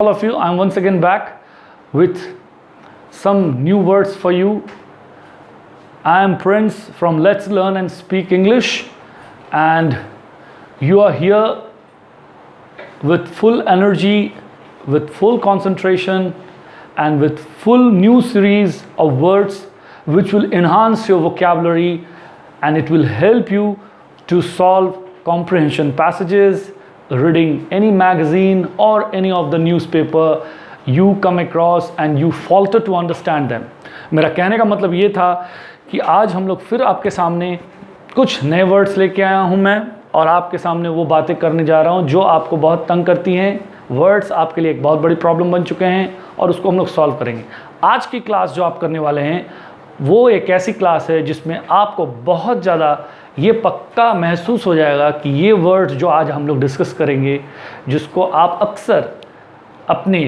All of you, I'm once again back with some new words for you. I am Prince from Let's Learn and Speak English, and you are here with full energy, with full concentration, and with full new series of words which will enhance your vocabulary, and it will help you to solve comprehension passages, reading any magazine or any of the newspaper you come across and you falter to understand them. मेरा कहने का मतलब ये था कि आज हम लोग फिर आपके सामने कुछ नए वर्ड्स लेके आया हूँ मैं, और आपके सामने वो बातें करने जा रहा हूँ जो आपको बहुत तंग करती हैं. वर्ड्स आपके लिए एक बहुत बड़ी प्रॉब्लम बन चुके हैं और उसको हम लोग सॉल्व करेंगे. आज की क्लास जो आप करने वाले हैं वो एक ऐसी क्लास है जिसमें आपको बहुत ज़्यादा ये पक्का महसूस हो जाएगा कि ये वर्ड्स जो आज हम लोग डिस्कस करेंगे, जिसको आप अक्सर अपने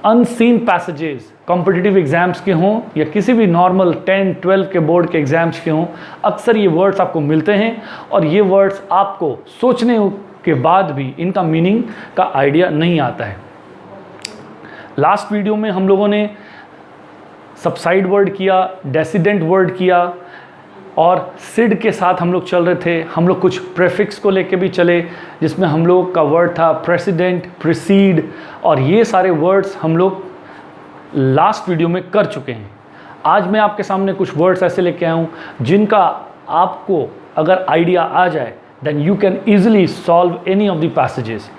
अनसीन पैसेजेस कॉम्पिटिटिव एग्ज़ाम्स के हों या किसी भी नॉर्मल 10, 12 के बोर्ड के एग्ज़ाम्स के हों, अक्सर ये वर्ड्स आपको मिलते हैं और ये वर्ड्स आपको सोचने के बाद भी इनका मीनिंग का आइडिया नहीं आता है. लास्ट वीडियो में हम लोगों ने सबसाइड वर्ड किया, डेसिडेंट वर्ड किया, और सिड के साथ हम लोग चल रहे थे. हम लोग कुछ प्रेफिक्स को लेके भी चले जिसमें हम लोग का वर्ड था प्रेसिडेंट, प्रिसीड, और ये सारे वर्ड्स हम लोग लास्ट वीडियो में कर चुके हैं. आज मैं आपके सामने कुछ वर्ड्स ऐसे लेके आया हूँ जिनका आपको अगर आइडिया आ जाए then you can easily solve any of the passages.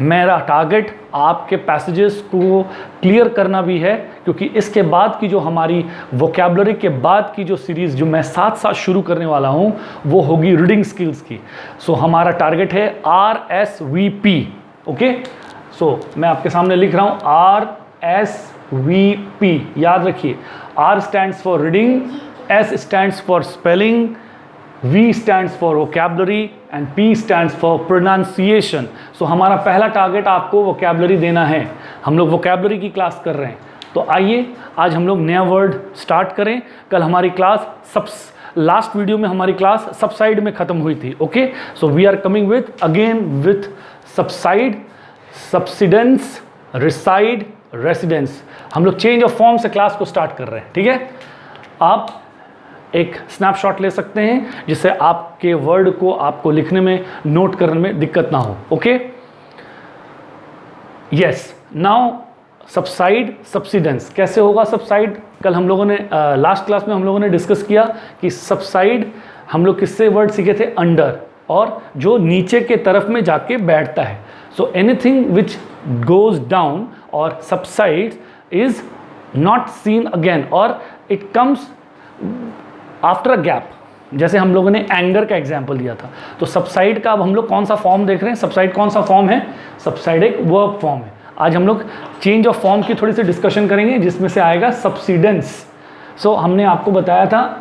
मेरा टारगेट आपके पैसेजेस को क्लियर करना भी है, क्योंकि इसके बाद की जो हमारी वोकैबुलरी के बाद की जो सीरीज़ जो मैं साथ साथ शुरू करने वाला हूँ वो होगी रीडिंग स्किल्स की. सो हमारा टारगेट है RSVP. ओके, सो मैं आपके सामने लिख रहा हूँ RSVP. याद रखिए, R stands for reading, S stands for spelling, V stands for vocabulary and P stands for pronunciation. So हमारा पहला टारगेट आपको vocabulary देना है. हम लोग vocabulary की क्लास कर रहे हैं, तो आइए आज हम लोग नया वर्ड स्टार्ट करें. कल हमारी क्लास लास्ट वीडियो में हमारी क्लास सबसाइड में ख़त्म हुई थी. Okay, so we are coming with subside, subsidence, reside, residence. हम लोग चेंज ऑफ फॉर्म से क्लास को स्टार्ट कर रहे हैं. ठीक है, आप एक स्नैपशॉट ले सकते हैं जिससे आपके वर्ड को आपको लिखने में, नोट करने में दिक्कत ना हो. Okay, yes. Now subside, subsidence कैसे होगा? सबसाइड कल हम लोगों ने लास्ट क्लास में हम लोगों ने डिस्कस किया कि सबसाइड हम लोग किससे वर्ड सीखे थे? अंडर, और जो नीचे के तरफ में जाके बैठता है. So anything which goes down और subside is not seen again, और it comes after a gap. जैसे हम लोगों ने एंगर का एग्जाम्पल दिया था, तो सबसाइड का अब हम लोग कौन सा फॉर्म देख रहे हैं? सबसाइड कौन सा फॉर्म है? सबसाइड एक वर्ब फॉर्म है. आज हम लोग चेंज ऑफ फॉर्म की थोड़ी सी डिस्कशन करेंगे जिसमें से आएगा सबसिडेंस. सो हमने आपको बताया था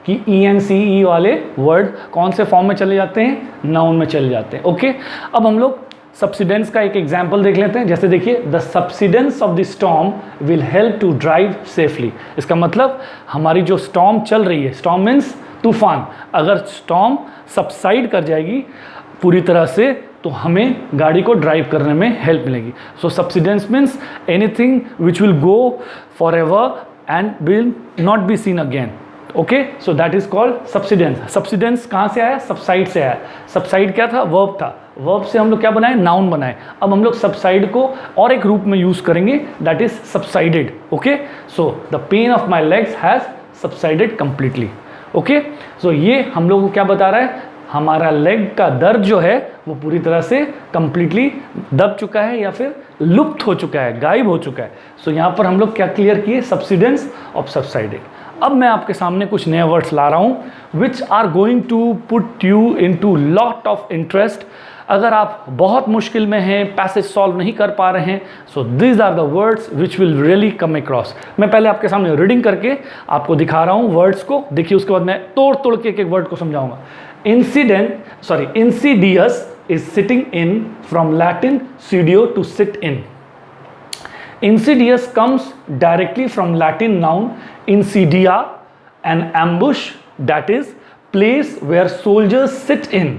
कि ENCE वाले वर्ड कौन से फॉर्म में चले जाते हैं? नाउन में चले जाते हैं. ओके, अब हम लोग सबसिडेंस का एक एग्जाम्पल देख लेते हैं. जैसे देखिए, the subsidence of the storm will help to drive safely. इसका मतलब हमारी जो स्टॉर्म चल रही है, स्टॉर्म मीन्स तूफान, अगर स्टॉर्म सबसाइड कर जाएगी पूरी तरह से तो हमें गाड़ी को ड्राइव करने में हेल्प मिलेगी. So subsidence means anything which will go forever and will not be seen again. Okay, so that is called subsidence. Subsidence कहाँ से आया? सबसाइड से आया. सबसाइड क्या था? वर्ब था. वर्ब से हम लोग क्या बनाए? नाउन बनाए. अब हम लोग सबसाइड को और एक रूप में यूज़ करेंगे, that is subsided. Okay, so the pain of my legs has subsided completely. Okay, so ये हम लोग को क्या बता रहा है? हमारा लेग का दर्द जो है वो पूरी तरह से कम्प्लीटली दब चुका है या फिर लुप्त हो चुका है, गायब हो चुका है. सो यहाँ पर हम लोग क्या क्लियर किए? Subsidence of subsided. अब मैं आपके सामने कुछ नए वर्ड्स ला रहा हूँ which are going to put you in to lot of interest. अगर आप बहुत मुश्किल में हैं, पैसेज सॉल्व नहीं कर पा रहे हैं, so this are the words which will really come across. मैं पहले आपके सामने रीडिंग करके आपको दिखा रहा हूँ वर्ड्स को. देखिए, उसके बाद मैं तोड़ तोड़ के एक वर्ड को समझाऊंगा. Insidious is sitting in, from Latin sedeo, to sit in. Insidious comes directly from Latin noun insidia, an ambush, that is place where soldiers sit in.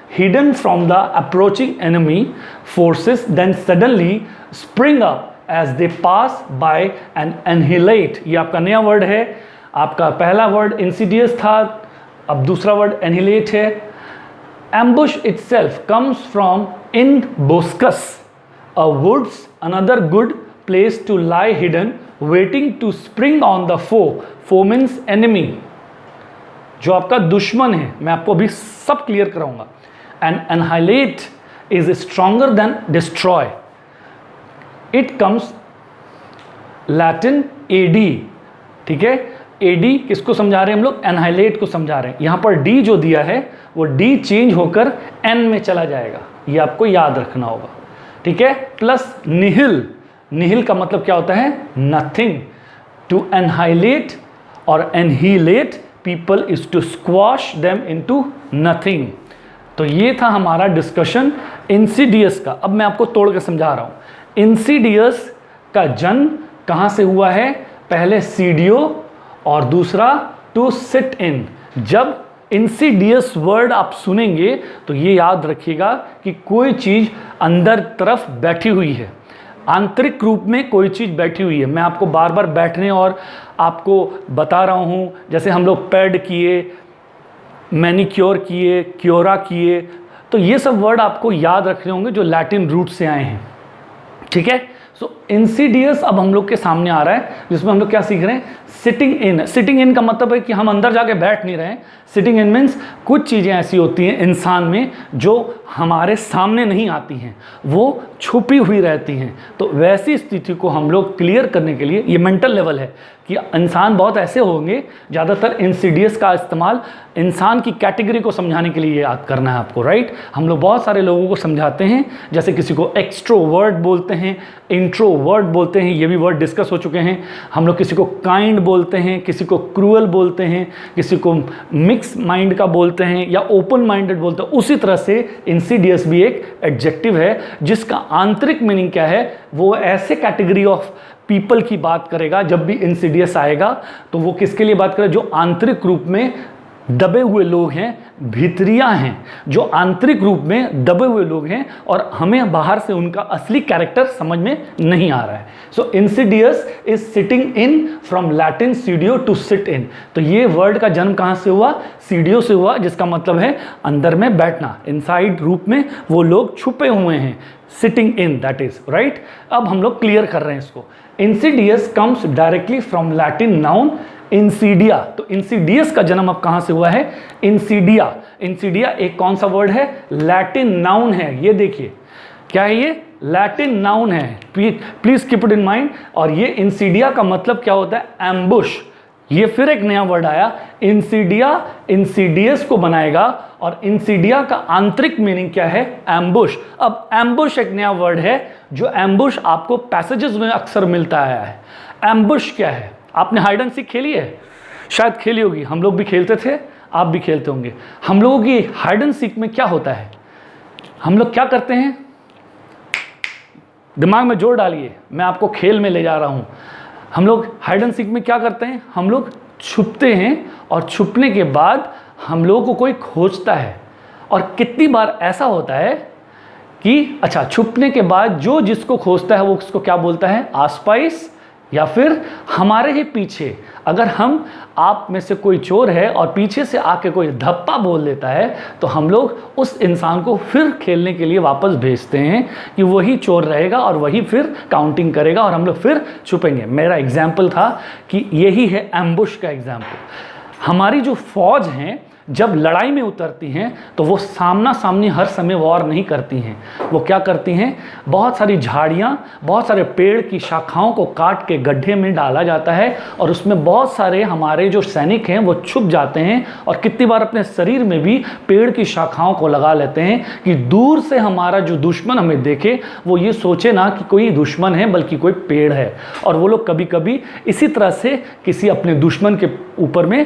hidden from the approaching enemy forces, then suddenly spring up as they pass by and annihilate. ये आपका नया word है, आपका पहला word insidious था, अब दूसरा word annihilate है. Ambush itself comes from in boscus, a woods, another good place to lie hidden, waiting to spring on the foe. Foe means enemy, जो आपका दुश्मन है. मैं आपको अभी सब क्लियर कराऊंगा. And annihilate is stronger than destroy. It comes Latin AD. ठीक है, AD किसको समझा रहे हैं हम लोग? annihilate को समझा रहे हैं. यहाँ पर D जो दिया है वो D चेंज होकर N में चला जाएगा, ये आपको याद रखना होगा. ठीक है, प्लस निहिल. निहिल का मतलब क्या होता है? नथिंग. टू annihilate और annihilate people is to squash them into nothing. तो ये था हमारा डिस्कशन इंसीडियस का. अब मैं आपको तोड़ के समझा रहा हूँ. इंसीडियस का जन्म कहाँ से हुआ है? पहले सीडियो और दूसरा टू सिट इन. जब इंसीडियस वर्ड आप सुनेंगे तो ये याद रखिएगा कि कोई चीज़ अंदर तरफ बैठी हुई है, आंतरिक रूप में कोई चीज़ बैठी हुई है. मैं आपको बार बार बैठने और आपको बता रहा हूँ, जैसे हम लोग पैड किए, मैनिक्योर किए, क्योरा किए, तो ये सब वर्ड आपको याद रखने होंगे जो लैटिन रूट से आए हैं. ठीक है, सो इंसीडियस अब हम लोग के सामने आ रहा है, जिसमें हम लोग क्या सीख रहे हैं? Sitting in. सिटिंग इन का मतलब है कि हम अंदर जाके बैठ नहीं रहे हैं. सिटिंग इन मीन्स कुछ चीज़ें ऐसी होती हैं इंसान में जो हमारे सामने नहीं आती हैं, वो छुपी हुई रहती हैं. तो वैसी स्थिति को हम लोग क्लियर करने के लिए, ये मेंटल लेवल है कि इंसान बहुत ऐसे होंगे, ज़्यादातर इंसीडियस का इस्तेमाल इंसान की कैटेगरी को समझाने के लिए याद करना है आपको. राइट, हम लोग बहुत सारे लोगों को समझाते हैं, जैसे किसी को एक्सट्रोवर्ट बोलते हैं, इंट्रोवर्ट बोलते हैं, ये भी वर्ड डिस्कस हो चुके हैं. हम लोग किसी को काइंड बोलते हैं, किसी को क्रूअल बोलते हैं, किसी को मिक्स माइंड का बोलते हैं या ओपन माइंडेड बोलते हैं. उसी तरह से इंसीडियस भी एक एडजेक्टिव है जिसका आंतरिक मीनिंग क्या है? वो ऐसे कैटेगरी ऑफ पीपल की बात करेगा. जब भी इंसीडियस आएगा तो वो किसके लिए बात करेगा? जो आंतरिक रूप में दबे हुए लोग हैं, भीतरिया हैं, जो आंतरिक रूप में दबे हुए लोग हैं और हमें बाहर से उनका असली कैरेक्टर समझ में नहीं आ रहा है. So insidious is sitting in from Latin sedeo to sit in. तो ये वर्ड का जन्म कहाँ से हुआ? सीडियो से हुआ, जिसका मतलब है अंदर में बैठना. इनसाइड रूप में वो लोग छुपे हुए हैं. Sitting in, that is right. अब हम लोग क्लियर कर रहे हैं इसको. Insidious comes directly from Latin noun insidiae. तो इंसीडियस का जन्म अब कहाँ से हुआ है? इंसीडिया. इंसीडिया एक कौन सा वर्ड है? लैटिन नाउन है. ये देखिए क्या है, ये लैटिन नाउन है. Please keep it in mind. और ये इंसीडिया का मतलब क्या होता है? एम्बुश. ये फिर एक नया वर्ड आया, इंसीडिया इंसीडियस को बनाएगा और इंसीडिया का आंतरिक मीनिंग क्या है? एम्बुश. अब एम्बुश एक नया वर्ड है, जो एम्बुश आपको पैसेजेस में अक्सर मिलता आया है. एम्बुश क्या है? आपने हाइड एंड सीक खेली है? शायद खेली होगी, हम लोग भी खेलते थे, आप भी खेलते होंगे. हम लोगों की हाइड एंड सीक में क्या होता है? हम लोग क्या करते हैं? दिमाग में जोर डालिए, मैं आपको खेल में ले जा रहा हूं. हम लोग हाइड एंड सीक में क्या करते हैं? हम लोग छुपते हैं और छुपने के बाद हम लोगों को कोई खोजता है. और कितनी बार ऐसा होता है कि अच्छा, छुपने के बाद जो जिसको खोजता है वो उसको क्या बोलता है? आसपास या फिर हमारे ही पीछे. अगर हम आप में से कोई चोर है और पीछे से आके कोई धप्पा बोल देता है तो हम लोग उस इंसान को फिर खेलने के लिए वापस भेजते हैं कि वही चोर रहेगा और वही फिर काउंटिंग करेगा और हम लोग फिर छुपेंगे. मेरा एग्जाम्पल था कि यही है एम्बुश का एग्जाम्पल. हमारी जो फौज हैं जब लड़ाई में उतरती हैं तो वो सामना सामनी हर समय वॉर नहीं करती हैं. वो क्या करती हैं? बहुत सारी झाड़ियाँ, बहुत सारे पेड़ की शाखाओं को काट के गड्ढे में डाला जाता है और उसमें बहुत सारे हमारे जो सैनिक हैं वो छुप जाते हैं और कितनी बार अपने शरीर में भी पेड़ की शाखाओं को लगा लेते हैं कि दूर से हमारा जो दुश्मन हमें देखे वो ये सोचे ना कि कोई दुश्मन है बल्कि कोई पेड़ है. और वो लोग कभी कभी इसी तरह से किसी अपने दुश्मन के ऊपर में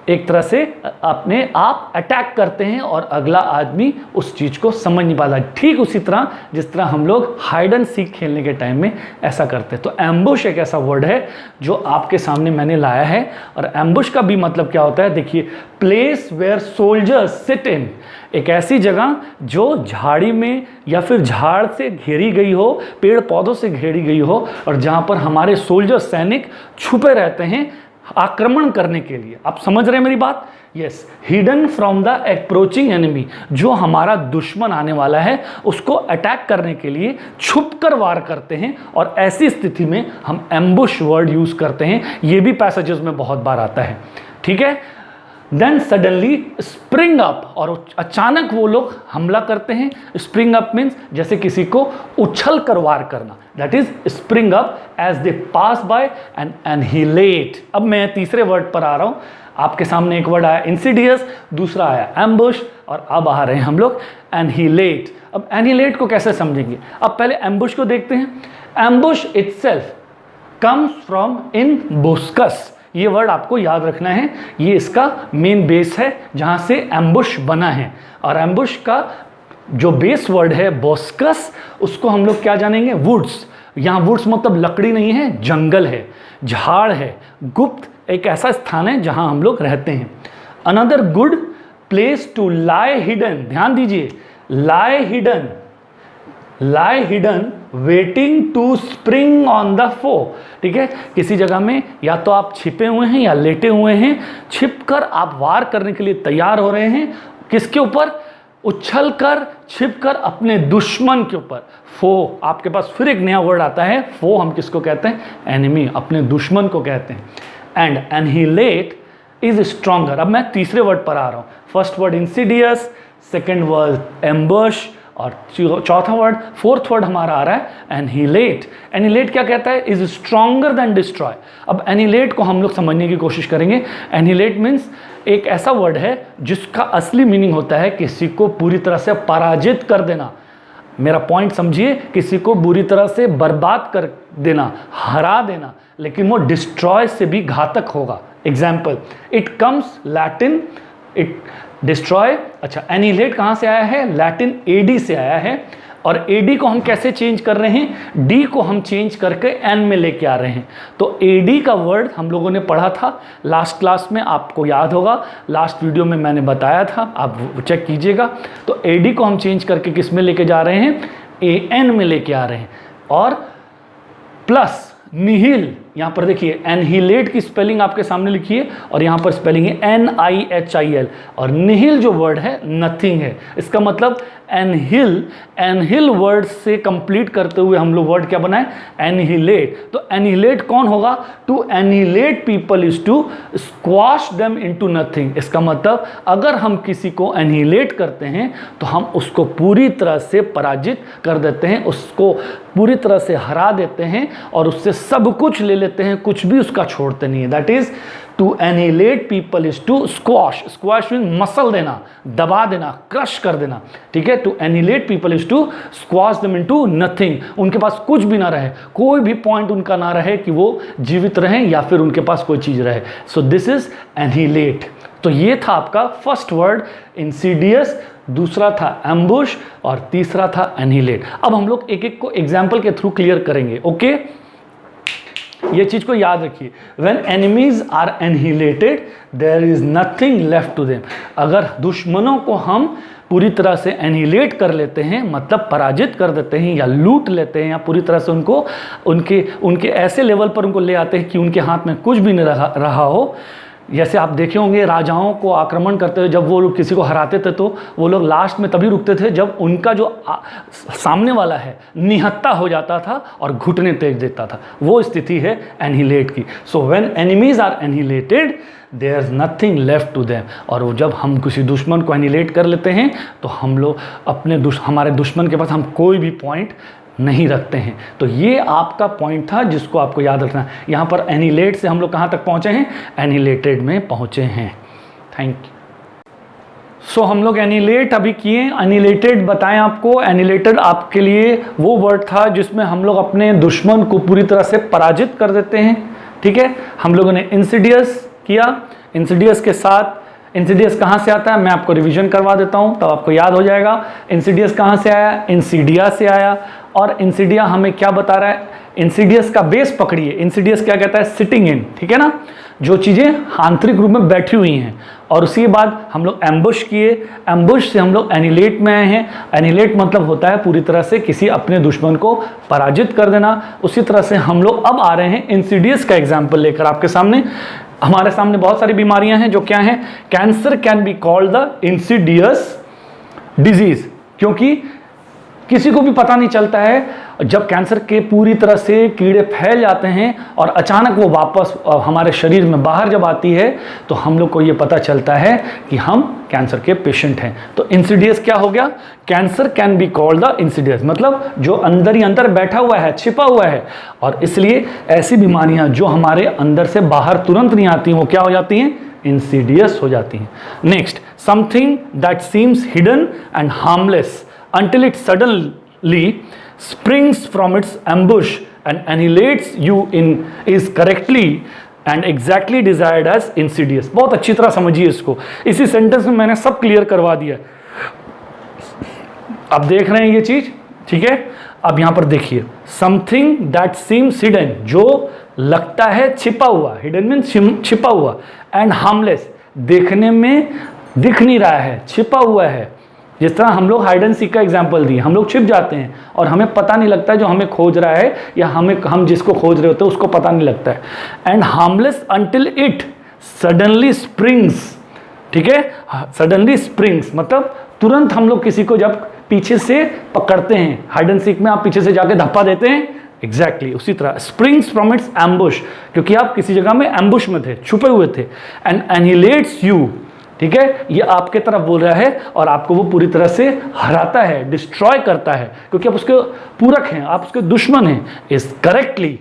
एक तरह से अपने आप अटैक करते हैं और अगला आदमी उस चीज़ को समझ नहीं पाता। ठीक उसी तरह जिस तरह हम लोग हाइड एंड सीक खेलने के टाइम में ऐसा करते हैं। तो एम्बुश एक ऐसा वर्ड है जो आपके सामने मैंने लाया है। और एम्बुश का भी मतलब क्या होता है, देखिए, place where soldiers sit in, एक ऐसी जगह जो झाड़ी में या फिर झाड़ से घेरी गई हो, पेड़ पौधों से घेरी गई हो, और जहाँ पर हमारे सोल्जर सैनिक छुपे रहते हैं आक्रमण करने के लिए। आप समझ रहे हैं मेरी बात? Yes, hidden from the approaching enemy, जो हमारा दुश्मन आने वाला है उसको अटैक करने के लिए छुप कर वार करते हैं। और ऐसी स्थिति में हम एम्बुश वर्ड यूज करते हैं। ये भी पैसेजेस में बहुत बार आता है, ठीक है। देन सडनली स्प्रिंग अप, और अचानक वो लोग हमला करते हैं। स्प्रिंग अप मीन्स जैसे किसी को उछल कर वार करना, that is spring up as they pass by and annihilate. अब मैं तीसरे वर्ड पर आ रहा हूं। आपके सामने एक वर्ड आया इंसिडियस, दूसरा आया एम्बुश, और अब आ रहे हैं हम लोग एनहिलेट। अब एनहिलेट को कैसे समझेंगे? अब पहले एम्बुश को देखते हैं। Ambush itself comes from in buscus, ये वर्ड आपको याद रखना है। ये इसका मेन बेस है जहाँ से एम्बुश बना है। और एम्बुश का जो बेस वर्ड है बोस्कस, उसको हम लोग क्या जानेंगे? वुड्स। यहाँ वुड्स मतलब लकड़ी नहीं है, जंगल है, झाड़ है, गुप्त एक ऐसा स्थान है जहाँ हम लोग रहते हैं। Another good place to lie hidden, ध्यान दीजिए, lie hidden, lie hidden waiting to spring on the foe, ठीक है। किसी जगह में या तो आप छिपे हुए हैं या लेटे हुए हैं, छिपकर आप वार करने के लिए तैयार हो रहे हैं। किसके ऊपर? उछलकर, छिपकर अपने दुश्मन के ऊपर। फो, आपके पास फिर एक नया वर्ड आता है। फो हम किसको कहते हैं? एनिमी, अपने दुश्मन को कहते हैं। And annihilate is stronger. अब मैं तीसरे वर्ड पर आ रहा हूँ। First word insidious, second word ambush, और चौथा वर्ड, फोर्थ वर्ड हमारा आ रहा है एनहिलेट। एनहिलेट क्या कहता है? Is stronger than destroy. अब एनहिलेट को हम लोग समझने की कोशिश करेंगे। एनहिलेट मीन्स एक ऐसा वर्ड है जिसका असली मीनिंग होता है किसी को पूरी तरह से पराजित कर देना। मेरा पॉइंट समझिए, किसी को बुरी तरह से बर्बाद कर देना, हरा देना, लेकिन वो डिस्ट्रॉय से भी घातक होगा। Example, it comes Latin, it destroy. अच्छा, एनिहिलेट कहाँ से आया है? लैटिन एडी से आया है। और एडी को हम कैसे चेंज कर रहे हैं? डी को हम चेंज करके एन में लेके आ रहे हैं। तो एडी का वर्ड हम लोगों ने पढ़ा था लास्ट क्लास में, आपको याद होगा, लास्ट वीडियो में मैंने बताया था, आप चेक कीजिएगा। तो एडी को हम चेंज करके किस में लेके जा रहे हैं? ए एन में लेके आ रहे हैं। और प्लस निहिल, यहाँ पर देखिए एनहिलेट की स्पेलिंग आपके सामने लिखिए, और यहाँ पर स्पेलिंग है NIHIL। और निहिल जो वर्ड है नथिंग है। इसका मतलब एनहिल, एनहिल वर्ड से कंप्लीट करते हुए हम लोग वर्ड क्या बनाए? एनहिलेट। तो एनहिलेट कौन होगा? To annihilate people is to squash them into nothing. इसका मतलब अगर हम किसी को एनहिलेट करते हैं तो हम उसको पूरी तरह से पराजित कर देते हैं, उसको पूरी तरह से हरा देते हैं, और उससे सब कुछ ले लेते हैं, कुछ भी उसका छोड़ते नहीं है। That is to annihilate people is to squash. Squash mean मसल देना, दबा देना, क्रश कर देना, ठीक है। To annihilate people is to squash them into nothing. उनके पास कुछ भी ना रहे, कोई भी पॉइंट उनका ना रहे कि वो जीवित रहें या फिर उनके पास कोई चीज़ रहे। So this is annihilate. तो ये था आपका फर्स्ट वर्ड इंसिडियस, दूसरा था एम्बुश, और तीसरा था एनहिलेट। अब हम लोग एक एक को एग्जाम्पल के थ्रू क्लियर करेंगे, ओके। ये चीज को याद रखिए, when enemies are annihilated there is nothing left to them. अगर दुश्मनों को हम पूरी तरह से एनहिलेट कर लेते हैं, मतलब पराजित कर देते हैं या लूट लेते हैं, या पूरी तरह से उनको उनके ऐसे लेवल पर उनको ले आते हैं कि उनके हाथ में कुछ भी नहीं रहा हो। जैसे आप देखे होंगे राजाओं को आक्रमण करते हुए, जब वो लोग किसी को हराते थे तो वो लोग लास्ट में तभी रुकते थे जब उनका जो सामने वाला है निहत्ता हो जाता था और घुटने तेज देता था। वो स्थिति है एनहिलेट की। So when enemies are annihilated there is nothing left to them. और जब हम किसी दुश्मन को एनहिलेट कर लेते हैं तो हम लोग हमारे दुश्मन के पास हम कोई भी पॉइंट नहीं रखते हैं। तो ये आपका पॉइंट था जिसको आपको याद रखना है। यहाँ पर एनहिलेट से हम लोग कहाँ तक पहुँचे हैं? एनहिलेटेड में पहुँचे हैं। Thank you. सो हम लोग एनहिलेट अभी किए। एनहिलेटेड बताएं आपको, एनहिलेटेड आपके लिए वो वर्ड था जिसमें हम लोग अपने दुश्मन को पूरी तरह से पराजित कर देते हैं, ठीक है। हम लोगों ने इंसिडियस, किया इंसिडियस के साथ। इंसिडियस कहाँ से आता है मैं आपको रिवीजन करवा देता हूँ तब आपको याद हो जाएगा। इंसिडियस कहाँ से आया, इंसीडिया से आया। और इंसीडिया हमें क्या बता रहा है, इंसिडियस का बेस पकड़िए। इंसिडियस क्या कहता है, सिटिंग इन, ठीक है ना, जो चीज़ें आंतरिक रूप में बैठी हुई हैं। और उसके बाद हम लोग एम्बुश किए, एम्बुश से हम लोग एनिलेट में आए हैं। एनिलेट मतलब होता है पूरी तरह से किसी अपने दुश्मन को पराजित कर देना। उसी तरह से हम लोग अब आ रहे हैं इंसिडियस का एग्जाम्पल लेकर आपके सामने। हमारे सामने बहुत सारी बीमारियां हैं जो क्या हैं, cancer can be called the Insidious disease, क्योंकि किसी को भी पता नहीं चलता है जब कैंसर के पूरी तरह से कीड़े फैल जाते हैं और अचानक वो वापस हमारे शरीर में बाहर जब आती है तो हम लोग को ये पता चलता है कि हम कैंसर के पेशेंट हैं। तो इंसिडियस क्या हो गया, cancer can be called the Insidious, मतलब जो अंदर ही अंदर बैठा हुआ है, छिपा हुआ है। और इसलिए ऐसी बीमारियां जो हमारे अंदर से बाहर तुरंत नहीं आती वो क्या हो जाती हैं, इंसिडियस हो जाती हैं। Next, something that seems hidden and harmless until it suddenly springs from its ambush and annihilates you in is correctly and exactly desired as insidious। बहुत अच्छी तरह समझिए इसको, इसी सेंटेंस में मैंने सब क्लियर करवा दिया। अब देख रहे हैं ये चीज, ठीक है। अब यहां पर देखिए, समथिंग दैट सीम्स हिडन, जो लगता है छिपा हुआ, हिडन मीन्स छिपा हुआ, एंड हार्मलेस, देखने में दिख नहीं रहा है, छिपा हुआ है। जिस तरह हम लोग हाइड एंड सीक का एग्जाम्पल दिए, हम लोग छिप जाते हैं और हमें पता नहीं लगता है जो हमें खोज रहा है या हम जिसको खोज रहे होते हैं उसको पता नहीं लगता है। And harmless until it suddenly springs, ठीक है, सडनली स्प्रिंग्स मतलब तुरंत हम लोग किसी को जब पीछे से पकड़ते हैं, हाइड एंड सीक में आप पीछे से जाके धप्पा देते हैं, एग्जैक्टली उसी तरह स्प्रिंग्स फ्रॉम इट्स एम्बुश, क्योंकि आप किसी जगह में एम्बुश में थे, छुपे हुए थे। एंड एनिहिलेट्स यू, ठीक है, ये आपके तरफ बोल रहा है और आपको वो पूरी तरह से हराता है, डिस्ट्रॉय करता है, क्योंकि आप उसके पूरक हैं, आप उसके दुश्मन हैं। Is correctly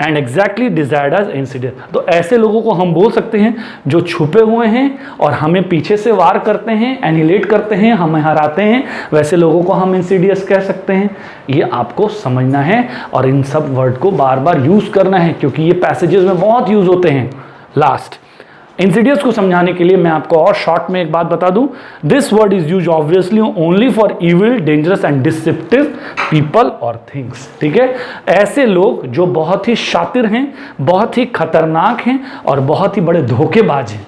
and exactly desired as insidious. तो ऐसे लोगों को हम बोल सकते हैं जो छुपे हुए हैं और हमें पीछे से वार करते हैं, एनिहिलेट करते हैं, हमें हराते हैं, वैसे लोगों को हम इंसिडियस कह सकते हैं। ये आपको समझना है और इन सब वर्ड को बार बार यूज करना है क्योंकि ये पैसेजेस में बहुत यूज होते हैं। लास्ट, इंसिडियस को समझाने के लिए मैं आपको और शॉर्ट में एक बात बता दूं, this word is use obviously only for evil, dangerous and deceptive people और थिंग्स, ठीक है। ऐसे लोग जो बहुत ही शातिर हैं, बहुत ही खतरनाक हैं और बहुत ही बड़े धोखेबाज हैं,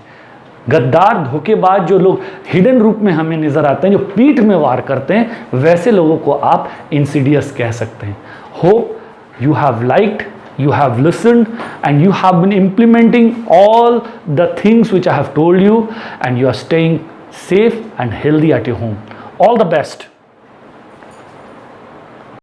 गद्दार धोखेबाज, जो लोग हिडन रूप में हमें नजर आते हैं, जो पीठ में वार करते हैं, वैसे लोगों को आप इंसिडियस कह सकते हैं। Hope you have liked, you have listened and you have been implementing all the things which I have told you, and you are staying safe and healthy at your home. All the best.